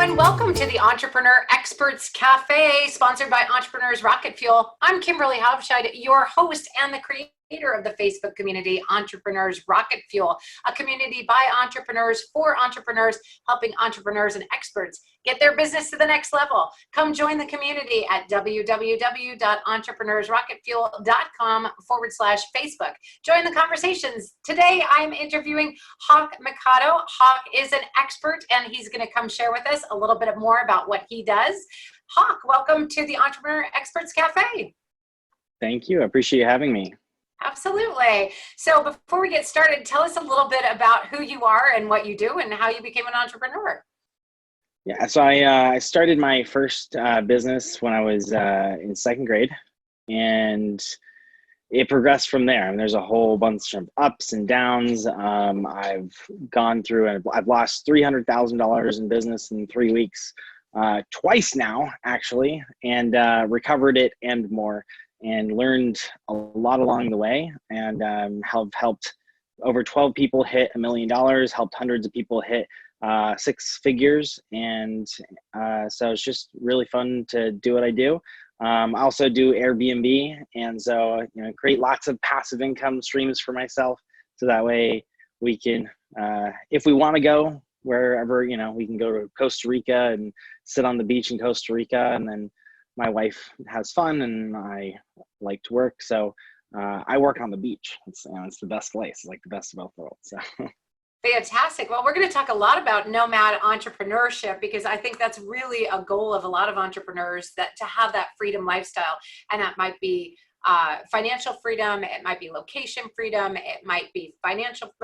everyone. Welcome to the Entrepreneur Experts Cafe, sponsored by Entrepreneurs Rocket Fuel. I'm Kimberly Haubscheid, your host and the creator of the Facebook community, Entrepreneurs Rocket Fuel, a community by entrepreneurs for entrepreneurs, helping entrepreneurs and experts get their business to the next level. Come join the community at www.entrepreneursrocketfuel.com/Facebook. Join the conversations. Today, I'm interviewing Hawk Mikado. Hawk is an expert, and he's going to come share with us a little bit more about what he does. Hawk, welcome to the Entrepreneur Experts Cafe. Thank you. I appreciate you having me. Absolutely. So before we get started, tell us a little bit about who you are and what you do and how you became an entrepreneur. Yeah, so I started my first business when I was in second grade, and it progressed from there. I mean, there's a whole bunch of ups and downs. I've gone through and I've lost $300,000 in business in 3 weeks, twice now, actually, and recovered it and more, and learned a lot along the way, and have helped over 12 people hit $1 million, helped hundreds of people hit 6 figures. And so it's just really fun to do what I do. I also do Airbnb, and so create lots of passive income streams for myself, so that way we can, if we want to go wherever, we can go to Costa Rica and sit on the beach in Costa Rica, and then my wife has fun and I like to work, so I work on the beach. It's the best place. It's like the best of both worlds. So. Fantastic. Well, we're going to talk a lot about nomad entrepreneurship, because I think that's really a goal of a lot of entrepreneurs, that to have that freedom lifestyle. And that might be financial freedom, it might be location freedom, it might be financial,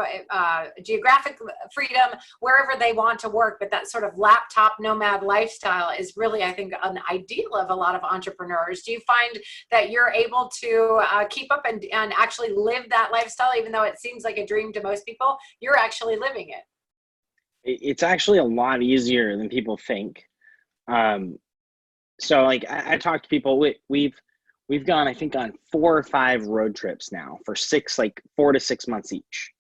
geographic freedom, wherever they want to work. But that sort of laptop nomad lifestyle is really, I think, an ideal of a lot of entrepreneurs. Do you find that you're able to keep up and actually live that lifestyle, even though it seems like a dream to most people? You're actually living it. It's actually a lot easier than people think. So like I talk to people, we've gone, I think, on 4 or 5 road trips now for 4 to 6 months each.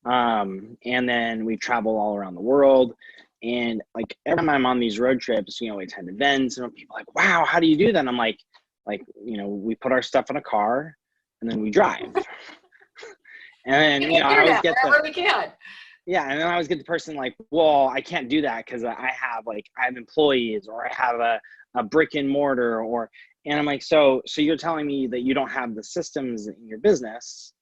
And then we travel all around the world. And like every time I'm on these road trips, we attend events, and people are like, wow, how do you do that? And I'm like, we put our stuff in a car and then we drive. And then, I always get wherever we can. Yeah, and then I always get the person like, well, I can't do that because I have employees, or I have a brick and mortar, and I'm like, so you're telling me that you don't have the systems in your business?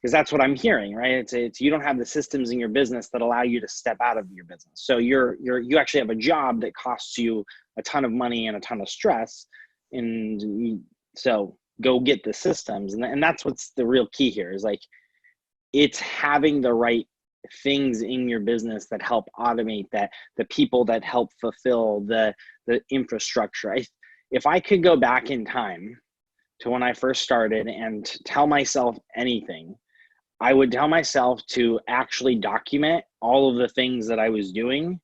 Because that's what I'm hearing, right? It's you don't have the systems in your business that allow you to step out of your business. So you actually have a job that costs you a ton of money and a ton of stress, so go get the systems. And that's what's the real key here, is like, it's having the right things in your business that help automate that, the people that help fulfill the infrastructure. If I could go back in time to when I first started and tell myself anything, I would tell myself to actually document all of the things that I was doing,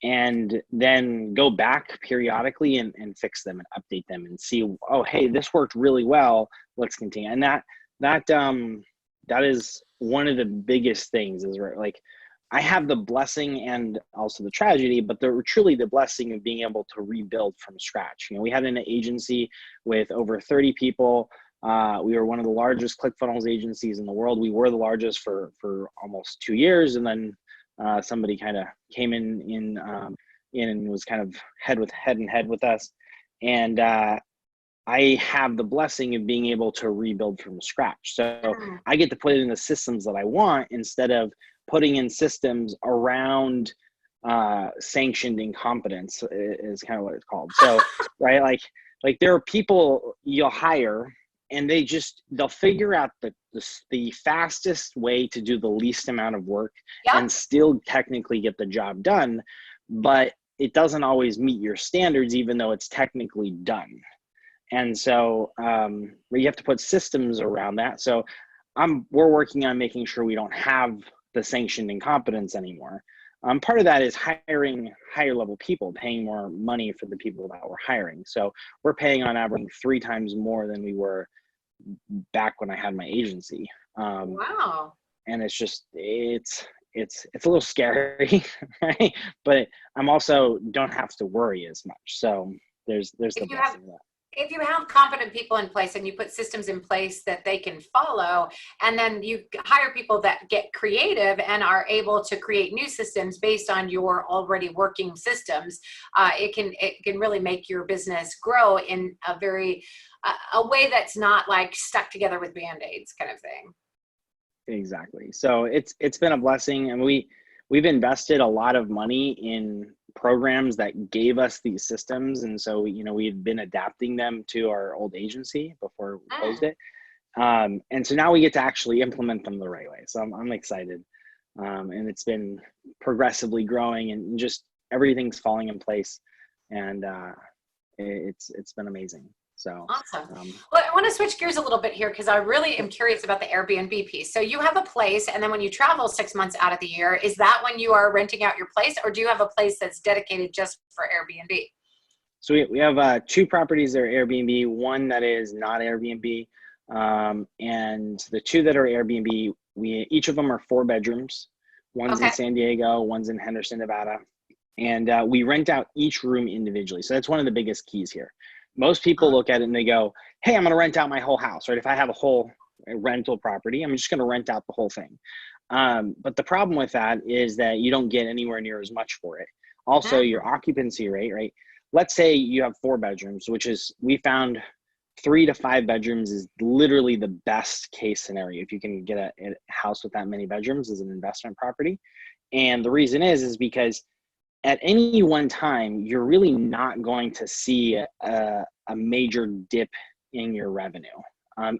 and then go back periodically and fix them and update them and see, oh, hey, this worked really well, let's continue. And that is one of the biggest things, is like, I have the blessing and also the tragedy, but truly the blessing of being able to rebuild from scratch. We had an agency with over 30 people. We were one of the largest ClickFunnels agencies in the world. We were the largest for almost 2 years. And then somebody kind of came in and was kind of head and head with us. And I have the blessing of being able to rebuild from scratch. So I get to put it in the systems that I want, instead of putting in systems around sanctioned incompetence, is kind of what it's called. So, right, like there are people you'll hire, and they'll figure out the fastest way to do the least amount of work, and still technically get the job done, but it doesn't always meet your standards, even though it's technically done. And so you have to put systems around that. So we're working on making sure we don't have the sanctioned incompetence anymore. Part of that is hiring higher level people, paying more money for the people that we're hiring. So we're paying on average 3 times more than we were back when I had my agency. Wow. And it's it's a little scary, right? But I'm also don't have to worry as much. So there's the If you have blessing of that. if you have competent people in place and you put systems in place that they can follow, and then you hire people that get creative and are able to create new systems based on your already working systems, it can really make your business grow in a very a way that's not like stuck together with band-aids kind of thing. Exactly. So it's been a blessing, and we've invested a lot of money in programs that gave us these systems, and so we had been adapting them to our old agency before we closed it, and so now we get to actually implement them the right way. So I'm excited, and it's been progressively growing, and just everything's falling in place, and it's been amazing. So Awesome. Well, I want to switch gears a little bit here because I really am curious about the Airbnb piece. So you have a place, and then when you travel 6 months out of the year, is that when you are renting out your place, or do you have a place that's dedicated just for Airbnb? So we have two properties that are Airbnb, one that is not Airbnb, and the two that are Airbnb, each of them are 4 bedrooms. One's in Okay. San Diego, one's in Henderson, Nevada, and we rent out each room individually. So that's one of the biggest keys here. Most people look at it and they go, hey, I'm going to rent out my whole house, right? If I have a whole rental property, I'm just going to rent out the whole thing. But the problem with that is that you don't get anywhere near as much for it. Also, your occupancy rate, right? Let's say you have 4 bedrooms, which is, we found 3 to 5 bedrooms is literally the best case scenario. If you can get a house with that many bedrooms as an investment property. And the reason is because at any one time, you're really not going to see a major dip in your revenue.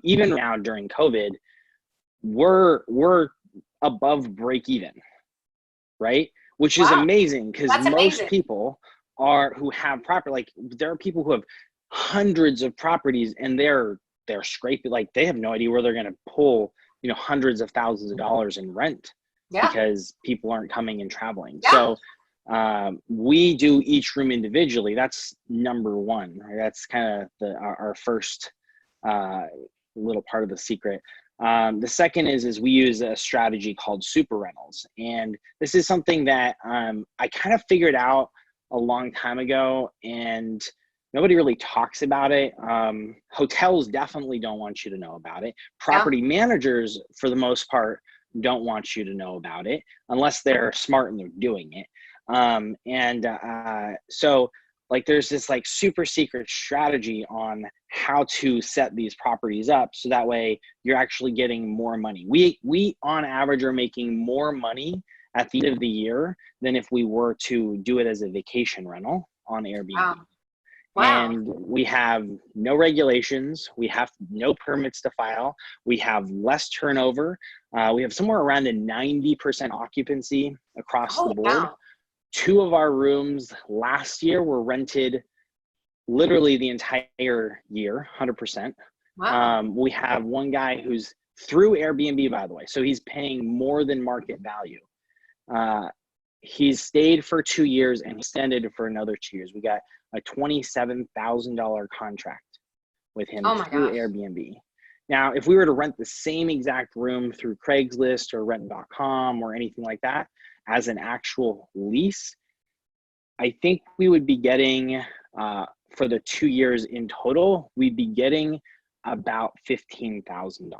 Even now during COVID, we're above break even, right? Which is Wow, amazing, because that's most amazing. people who have property, like there are people who have hundreds of properties and they're scraping, like they have no idea where they're going to pull, hundreds of thousands of dollars in rent Yeah. because people aren't coming and traveling. Yeah. So we do each room individually. That's number one, right? That's kind of our first little part of the secret. The second is we use a strategy called super rentals. And this is something that I kind of figured out a long time ago, and nobody really talks about it. Hotels definitely don't want you to know about it. Yeah. Property managers, for the most part, don't want you to know about it unless they're smart and they're doing it. So like there's this like super secret strategy on how to set these properties up so that way you're actually getting more money. We on average are making more money at the end of the year than if we were to do it as a vacation rental on Airbnb. Wow. Wow. And we have no regulations. We have no permits to file. We have less turnover. We have somewhere around a 90% occupancy across the Holy board. cow. 2 of our rooms last year were rented literally the entire year, 100%. Wow. We have one guy who's through Airbnb, by the way, so he's paying more than market value. He's stayed for 2 years and extended for another 2 years. We got a $27,000 contract with him Oh my through gosh. Airbnb. Now, if we were to rent the same exact room through Craigslist or rent.com or anything like that as an actual lease, I think we would be getting, for the 2 years in total, we'd be getting about $15,000,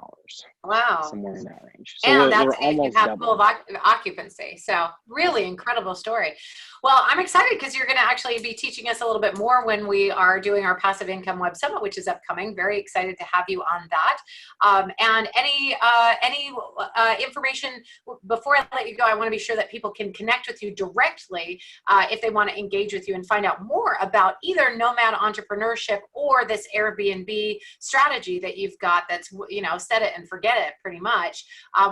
Wow. somewhere in that range. So And we're that's if you almost have full double. occupancy. So really incredible story. Well, I'm excited because you're going to actually be teaching us a little bit more when we are doing our Passive Income Web Summit, which is upcoming. Very excited to have you on that. And any information before I let you go, I want to be sure that people can connect with you directly if they want to engage with you and find out more about either nomad entrepreneurship or this Airbnb strategy that you've got that's, set it and forget it pretty much.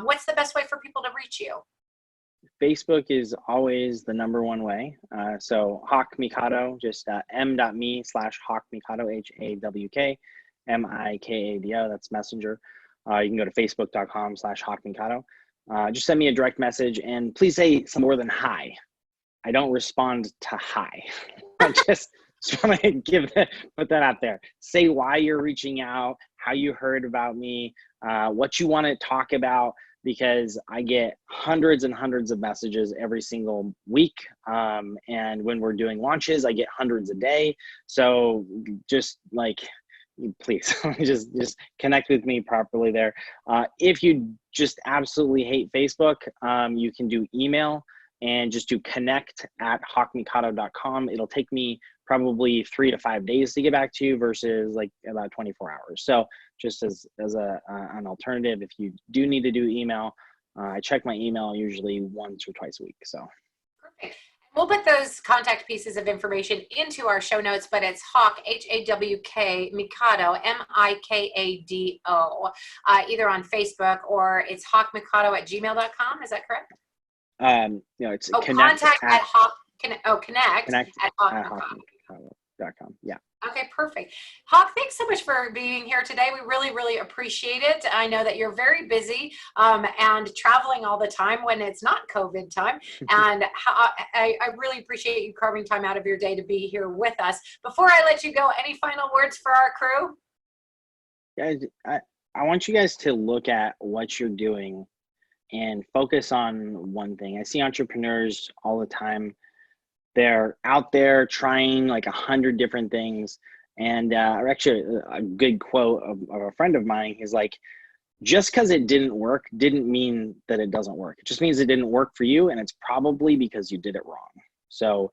What's the best way for people to reach you? Facebook is always the #1 way. So Hawk Mikado, just m.me/Hawk Mikado, HAWK MIKADO, that's Messenger. You can go to facebook.com/Hawk Mikado. Just send me a direct message and please say some more than hi. I don't respond to hi. I just want to put that out there. Say why you're reaching out, how you heard about me, what you want to talk about. because I get hundreds and hundreds of messages every single week. And when we're doing launches, I get hundreds a day. So just like, please just connect with me properly there. If you just absolutely hate Facebook, you can do email and just do connect@hawkmikado.com. It'll take me probably 3 to 5 days to get back to you versus like about 24 hours. So just as an alternative, if you do need to do email, I check my email usually once or twice a week. So perfect. We'll put those contact pieces of information into our show notes, but it's Hawk, H-A-W-K, Mikado, M-I-K-A-D-O, either on Facebook or it's hawkmikado@gmail.com. Is that correct? It's connect at Hawk, connect at hawkmikado.com. Yeah. Okay, perfect. Hawk, thanks so much for being here today. We really, really appreciate it. I know that you're very busy and traveling all the time when it's not COVID time. And I really appreciate you carving time out of your day to be here with us. Before I let you go, any final words for our crew? Guys, I want you guys to look at what you're doing and focus on one thing. I see entrepreneurs all the time. They're out there trying like 100 different things. And actually a good quote of a friend of mine is like, just because it didn't work didn't mean that it doesn't work. It just means it didn't work for you, and it's probably because you did it wrong. So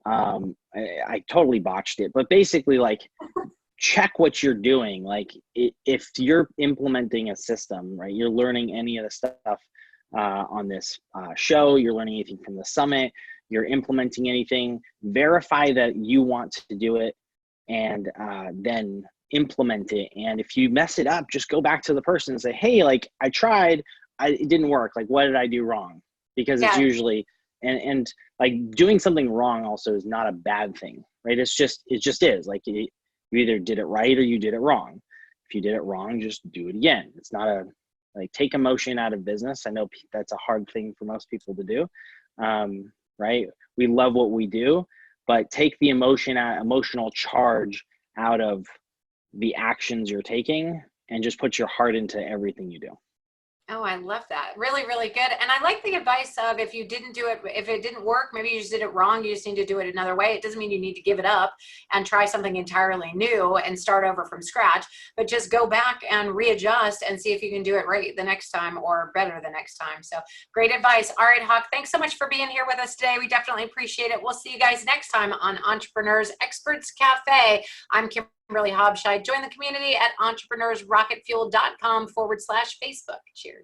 I totally botched it, but basically like check what you're doing. Like if you're implementing a system, right, you're learning any of the stuff on this show, you're learning anything from the summit, you're implementing anything, verify that you want to do it and then implement it. And if you mess it up, just go back to the person and say, hey, like I tried, it didn't work. Like, what did I do wrong? Because it's usually, and like doing something wrong also is not a bad thing, right? It just is like you either did it right or you did it wrong. If you did it wrong, just do it again. It's not like take emotion out of business. I know that's a hard thing for most people to do. Right? We love what we do, but take the emotional charge out of the actions you're taking and just put your heart into everything you do. Oh, I love that. Really, really good. And I like the advice of if you didn't do it, if it didn't work, maybe you just did it wrong. You just need to do it another way. It doesn't mean you need to give it up and try something entirely new and start over from scratch, but just go back and readjust and see if you can do it right the next time or better the next time. So great advice. All right, Hawk, thanks so much for being here with us today. We definitely appreciate it. We'll see you guys next time on Entrepreneurs Experts Cafe. I'm Kimberly Hobscheid. Join the community at entrepreneursrocketfuel.com/Facebook. Cheers.